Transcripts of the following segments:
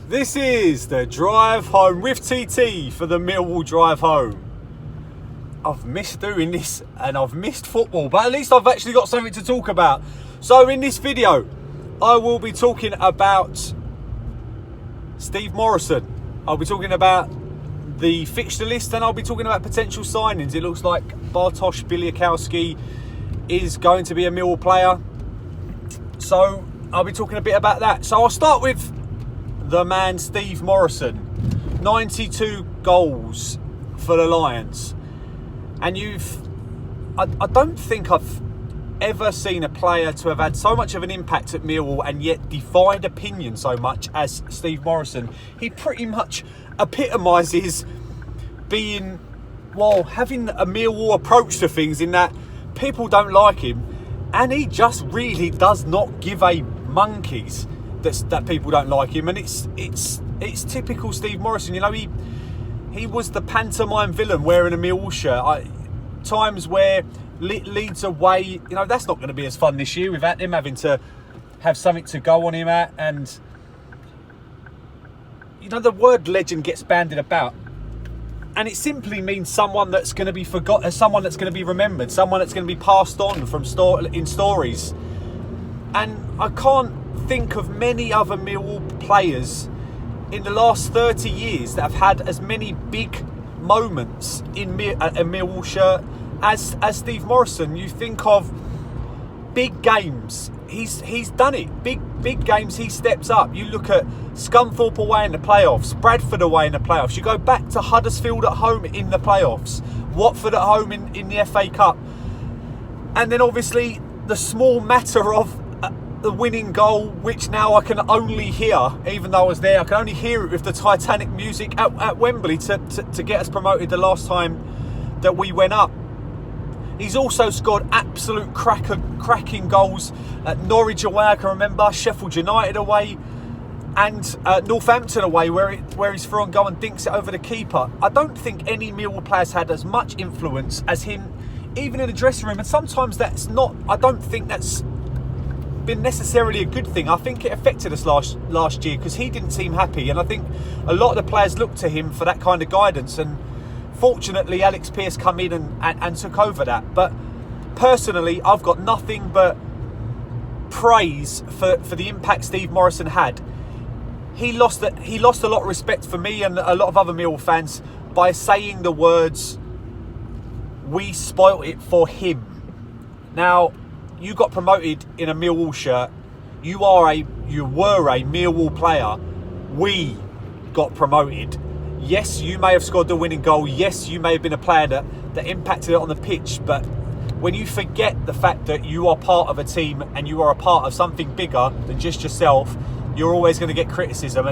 This is the drive home with TT for the Millwall drive home. I've missed doing this and I've missed football, but at least I've actually got something to talk about. So in this video, I will be talking about Steve Morison. I'll be talking about the fixture list and I'll be talking about potential signings. It looks like Bartman is going to be a Millwall player. So I'll be talking a bit about that. So I'll start with the man Steve Morison. 92 goals for the Lions. And I don't think I've ever seen a player to have had so much of an impact at Millwall and yet defied opinion so much as Steve Morison. He pretty much epitomises being, having a Millwall approach to things in that people don't like him and he just really does not give a monkeys that people don't like him, and it's typical Steve Morison. You know, he was the pantomime villain wearing a Millwall shirt. Times where Leeds away, you know, that's not going to be as fun this year without him having to have something to go on him at. And, you know, the word legend gets bandied about. And it simply means someone that's going to be forgotten, someone that's going to be remembered, someone that's going to be passed on in stories. And I can't think of many other Millwall players in the last 30 years that have had as many big moments in a Millwall shirt as Steve Morison. You think of big games, he's done it. Big games, he steps up. You look at Scunthorpe away in the playoffs, Bradford away in the playoffs. You go back to Huddersfield at home in the playoffs, Watford at home in the FA Cup, and then obviously the small matter of the winning goal, which now I can only hear, even though I was there, I can only hear it with the Titanic music at Wembley to get us promoted the last time that we went up. He's also scored absolute cracking goals at Norwich away, I can remember, Sheffield United away, and Northampton away, where he's through and go and dinks it over the keeper. I don't think any Millwall players had as much influence as him, even in the dressing room, and sometimes I don't think that's been necessarily a good thing. I think it affected us last year because he didn't seem happy, and I think a lot of the players looked to him for that kind of guidance, and fortunately Alex Pearce come in and took over that. But personally, I've got nothing but praise for the impact Steve Morison had. He lost a lot of respect for me and a lot of other Millwall fans by saying the words, "We spoilt it for him." Now, you got promoted in a Millwall shirt. You were a Millwall player. We got promoted. Yes, you may have scored the winning goal. Yes, you may have been a player that impacted it on the pitch. But when you forget the fact that you are part of a team and you are a part of something bigger than just yourself, you're always going to get criticism.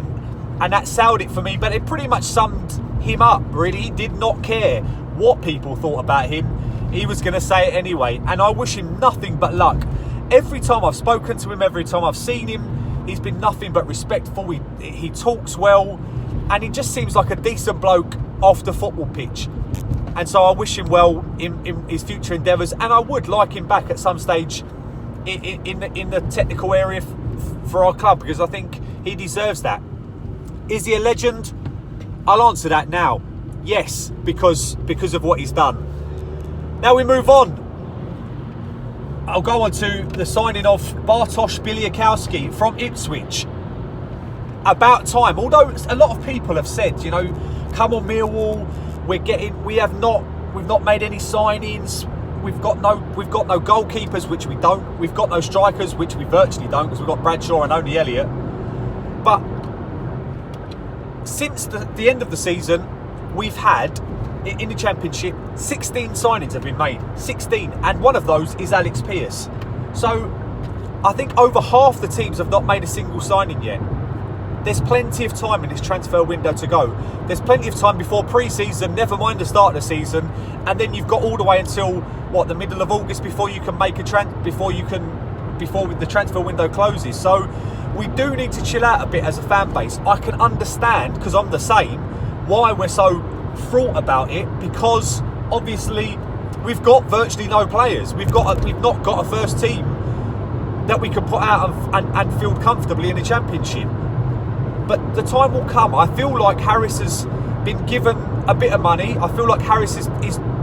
And that sold it for me. But it pretty much summed him up, really. He did not care what people thought about him. He was going to say it anyway, and I wish him nothing but luck. Every time I've spoken to him, every time I've seen him, he's been nothing but respectful. He talks well, and he just seems like a decent bloke off the football pitch. And so I wish him well in his future endeavours, and I would like him back at some stage in the technical area for our club, because I think he deserves that. Is he a legend? I'll answer that now. Yes, because of what he's done. Now we move on. I'll go on to the signing of Bartman from Ipswich. About time. Although a lot of people have said, you know, come on Millwall, we've not made any signings. We've got no goalkeepers, which we don't. We've got no strikers, which we virtually don't, because we've got Bradshaw and only Elliott. But since the end of the season, we've had, in the Championship, 16 signings have been made. 16. And one of those is Alex Pearce. So I think over half the teams have not made a single signing yet. There's plenty of time in this transfer window to go. There's plenty of time before pre-season, never mind the start of the season. And then you've got all the way until, the middle of August before you can make before the transfer window closes. So we do need to chill out a bit as a fan base. I can understand, because I'm the same, why we're so fraught about it, because obviously we've got virtually no players. We've not got a first team that we can put out and field comfortably in the Championship. But the time will come. I feel like Harris has been given a bit of money. I feel like Harris is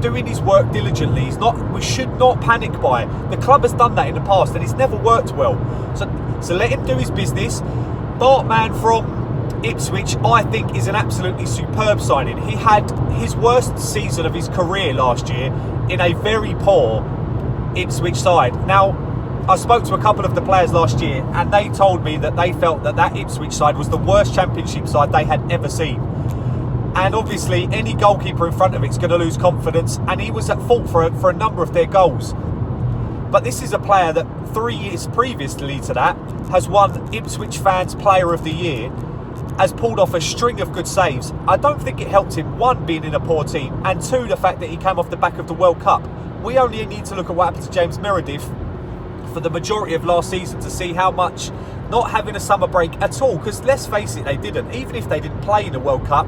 doing his work diligently. We should not panic by it. The club has done that in the past and it's never worked well. So let him do his business. Bartman from Ipswich, I think, is an absolutely superb signing. He had his worst season of his career last year in a very poor Ipswich side. Now, I spoke to a couple of the players last year and they told me that they felt that Ipswich side was the worst Championship side they had ever seen. And obviously any goalkeeper in front of it's going to lose confidence, and he was at fault for a number of their goals. But this is a player that 3 years previously to that has won Ipswich Fans Player of the Year, has pulled off a string of good saves. I don't think it helped him, one, being in a poor team, and two, the fact that he came off the back of the World Cup. We only need to look at what happened to James Meredith for the majority of last season to see how much not having a summer break at all, because let's face it, they didn't. Even if they didn't play in the World Cup,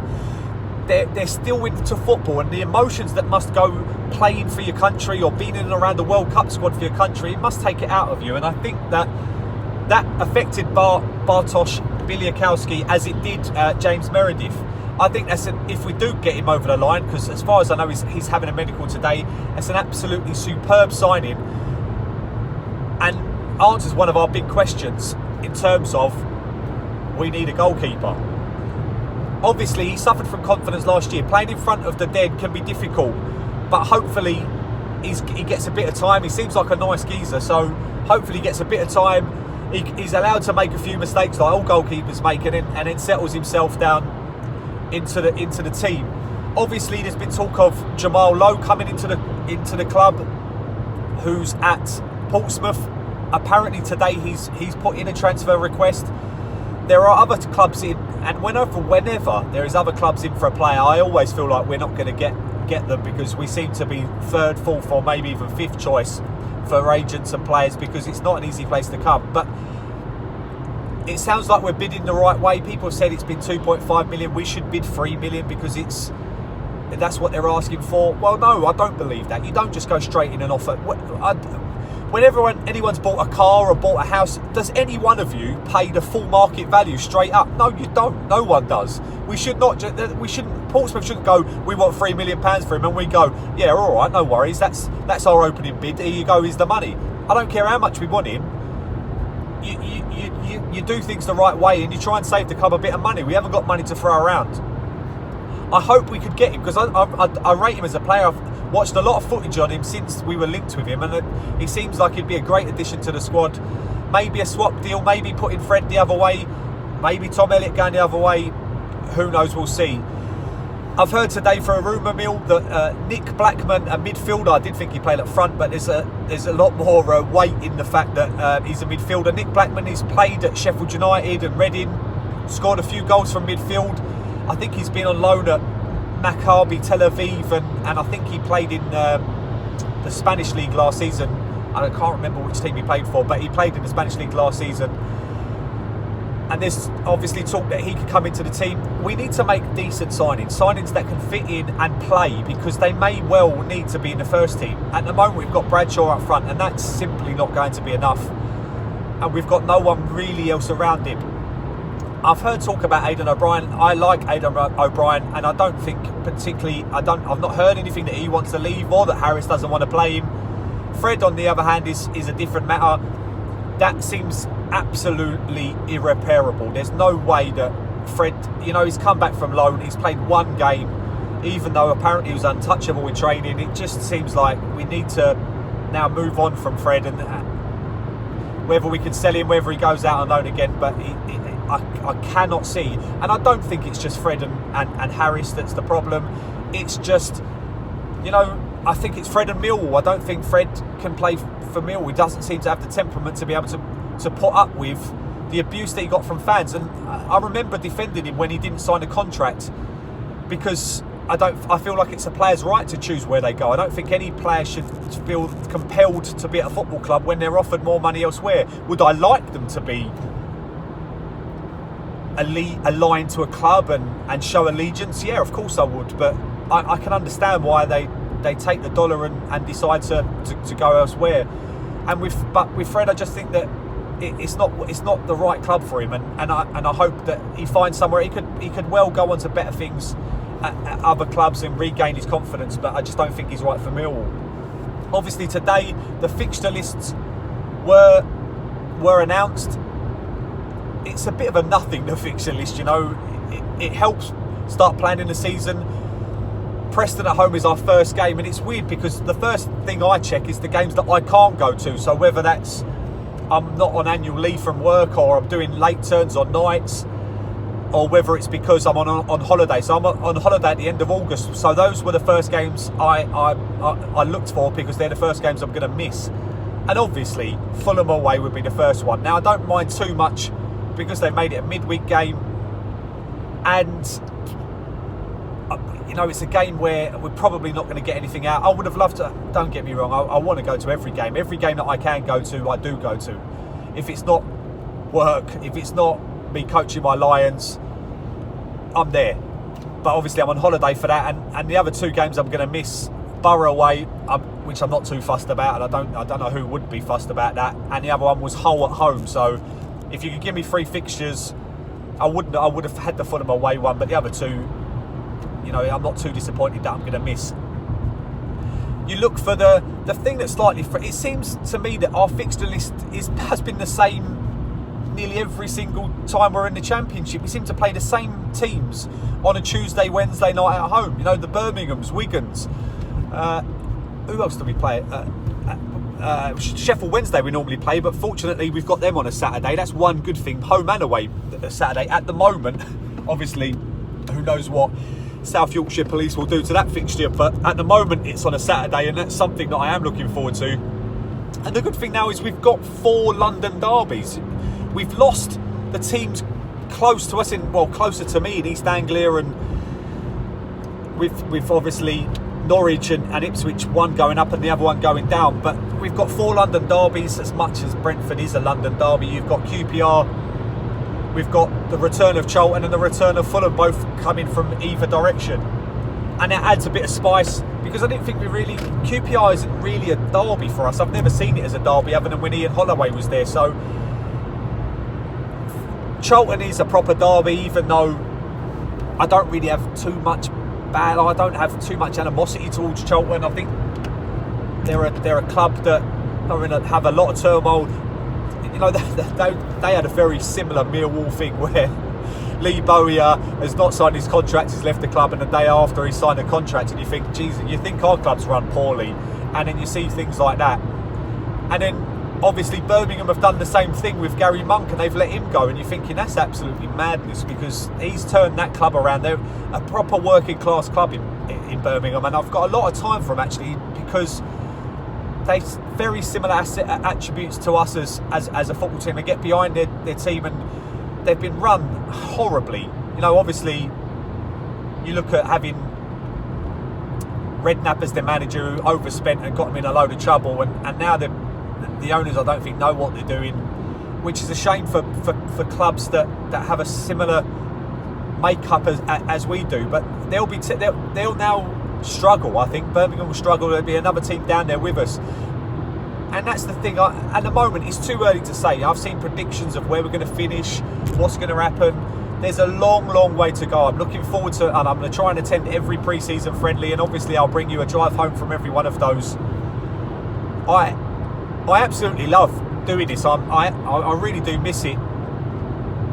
they're still into football, and the emotions that must go playing for your country or being in and around the World Cup squad for your country, it must take it out of you. And I think that affected Bartosz Białkowski as it did James Meredith. I think if we do get him over the line, because as far as I know he's having a medical today, it's an absolutely superb signing and answers one of our big questions in terms of we need a goalkeeper. Obviously, he suffered from confidence last year. Playing in front of the dead can be difficult, but hopefully he gets a bit of time. He seems like a nice geezer, so hopefully he gets a bit of time. He's allowed to make a few mistakes like all goalkeepers make, and then settles himself down into the team. Obviously, there's been talk of Jamal Lowe coming into the club, who's at Portsmouth. Apparently today he's put in a transfer request. There are other clubs in, and whenever there is other clubs in for a player, I always feel like we're not going to get them, because we seem to be third, fourth, or maybe even fifth choice for agents and players, because it's not an easy place to come. But it sounds like we're bidding the right way. People have said it's been 2.5 million. We should bid 3 million because that's what they're asking for. Well, no, I don't believe that. You don't just go straight in and offer. Whenever anyone's bought a car or bought a house, does any one of you pay the full market value straight up? No, you don't. No one does. We shouldn't. Portsmouth shouldn't go, we want £3 million for him, and we go, yeah, all right, no worries. That's our opening bid. Here you go. Here's the money. I don't care how much we want him. You do things the right way, and you try and save the club a bit of money. We haven't got money to throw around. I hope we could get him, because I rate him as a player. I've watched a lot of footage on him since we were linked with him, and he seems like he'd be a great addition to the squad. Maybe a swap deal, maybe putting Fred the other way, maybe Tom Elliott going the other way. Who knows, we'll see. I've heard today for a rumour mill that Nick Blackman, a midfielder, I did think he played up front, but there's a lot more weight in the fact that he's a midfielder. Nick Blackman, he's played at Sheffield United and Reading, scored a few goals from midfield. I think he's been on loan at Maccabi Tel Aviv, and I think he played in the Spanish League last season. I can't remember which team he played for, but he played in the Spanish League last season. And there's obviously talk that he could come into the team. We need to make decent signings that can fit in and play, because they may well need to be in the first team. At the moment, we've got Bradshaw up front, and that's simply not going to be enough. And we've got no one really else around him. I've heard talk about Aidan O'Brien. I like Aidan O'Brien, and I don't think particularly, I've not heard anything that he wants to leave or that Harris doesn't want to play him. Fred, on the other hand, is a different matter. That seems absolutely irreparable. There's no way that Fred, he's come back from loan, he's played one game, even though apparently he was untouchable in training. It just seems like we need to now move on from Fred, and whether we can sell him, whether he goes out on loan again, but I cannot see, and I don't think it's just Fred and Harris that's the problem. It's just, I think it's Fred and Millwall. I don't think Fred can play for Millwall. He doesn't seem to have the temperament to be able to put up with the abuse that he got from fans. And I remember defending him when he didn't sign a contract, because I feel like it's a player's right to choose where they go. I don't think any player should feel compelled to be at a football club when they're offered more money elsewhere. Would I like them to be aligned to a club and show allegiance? Yeah, of course I would, but I can understand why they take the dollar and decide to go elsewhere. And with Fred, I just think that it's not the right club for him, and I hope that he finds somewhere he could well go on to better things at other clubs and regain his confidence. But I just don't think he's right for Millwall. Obviously today the fixture lists were announced. It's a bit of a nothing, the fixture list, you know. It helps start planning the season. Preston at home is our first game, and it's weird because the first thing I check is the games that I can't go to. So whether that's I'm not on annual leave from work, or I'm doing late turns on nights, or whether it's because I'm on holiday. So I'm on holiday at the end of August. So those were the first games I looked for, because they're the first games I'm going to miss. And obviously Fulham away would be the first one. Now I don't mind too much because they made it a midweek game, and you know, it's a game where we're probably not going to get anything out. I would have loved to, don't get me wrong, I want to go to every game that I can go to, I do go to. If it's not work, if it's not me coaching my Lions, I'm there. But obviously I'm on holiday for that, and the other two games I'm going to miss. Borough away, which I'm not too fussed about, and I don't know who would be fussed about that. And the other one was Hull at home. So if you could give me 3 fixtures, I would have had the Fulham away one, but the other two, you know, I'm not too disappointed that I'm going to miss. You look for the thing that's slightly... It seems to me that our fixture list has been the same nearly every single time we're in the Championship. We seem to play the same teams on a Tuesday, Wednesday night at home. You know, the Birminghams, Wigans. Who else do we play? Sheffield Wednesday we normally play, but fortunately we've got them on a Saturday. That's one good thing. Home and away Saturday. At the moment, obviously, who knows what South Yorkshire Police will do to that fixture, but at the moment it's on a Saturday, and that's something that I am looking forward to. And the good thing now is we've got 4 London derbies. We've lost the teams close to us, closer to me in East Anglia, and we've obviously Norwich and Ipswich, one going up and the other one going down. But we've got 4 London derbies, as much as Brentford is a London derby. You've got QPR, we've got the return of Charlton and the return of Fulham, both coming from either direction. And it adds a bit of spice, because I didn't think QPR isn't really a derby for us. I've never seen it as a derby other than when Ian Holloway was there. So Charlton is a proper derby, even though I don't really have too much I don't have too much animosity towards Charlton. I think they're a club that have a lot of turmoil. You know, they had a very similar Millwall thing where Lee Bowyer has not signed his contract, he's left the club, and the day after he signed a contract, and you think, Jesus, you think our clubs run poorly, and then you see things like that. And then obviously Birmingham have done the same thing with Gary Monk, and they've let him go, and you're thinking that's absolutely madness, because he's turned that club around. They're a proper working class club in Birmingham, and I've got a lot of time for them actually, because they're very similar attributes to us as a football team. They get behind their team, and they've been run horribly. You know, obviously you look at having Redknapp as their manager, who overspent and got them in a load of trouble, and now the owners, I don't think, know what they're doing, which is a shame for clubs that have a similar makeup as we do. But they'll now struggle. I think Birmingham will struggle. There'll be another team down there with us, and that's the thing. At the moment, it's too early to say. I've seen predictions of where we're going to finish, what's going to happen. There's a long way to go. I'm looking forward to, and I'm going to try and attend every pre-season friendly, and obviously I'll bring you a drive home from every one of those. I absolutely love doing this. I really do miss it.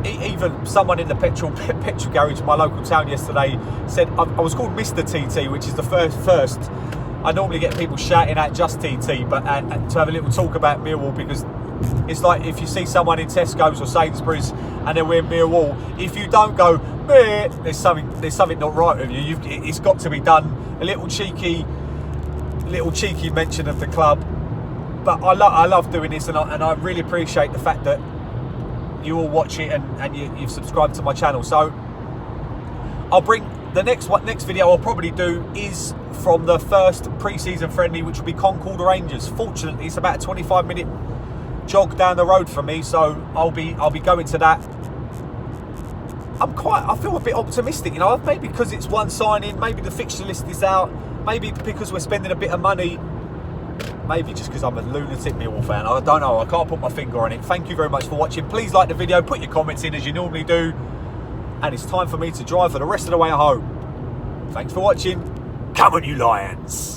Even someone in the petrol garage in my local town yesterday said I was called Mr. TT, which is the first. I normally get people shouting out just TT, but to have a little talk about Millwall, because it's like if you see someone in Tesco's or Sainsbury's and they're wearing Millwall, if you don't go, meh, there's something not right with you. It's got to be done. A little cheeky mention of the club. But I love doing this, and I really appreciate the fact that you all watch it and you've subscribed to my channel. So I'll bring the next video I'll probably do is from the first pre-season friendly, which will be Concord Rangers. Fortunately, it's about a 25-minute jog down the road from me, so I'll be going to that. I feel a bit optimistic, you know, maybe because it's one signing, maybe the fixture list is out, maybe because we're spending a bit of money. Maybe just because I'm a lunatic Millwall fan. I don't know. I can't put my finger on it. Thank you very much for watching. Please like the video. Put your comments in as you normally do. And it's time for me to drive for the rest of the way home. Thanks for watching. Come on, you Lions.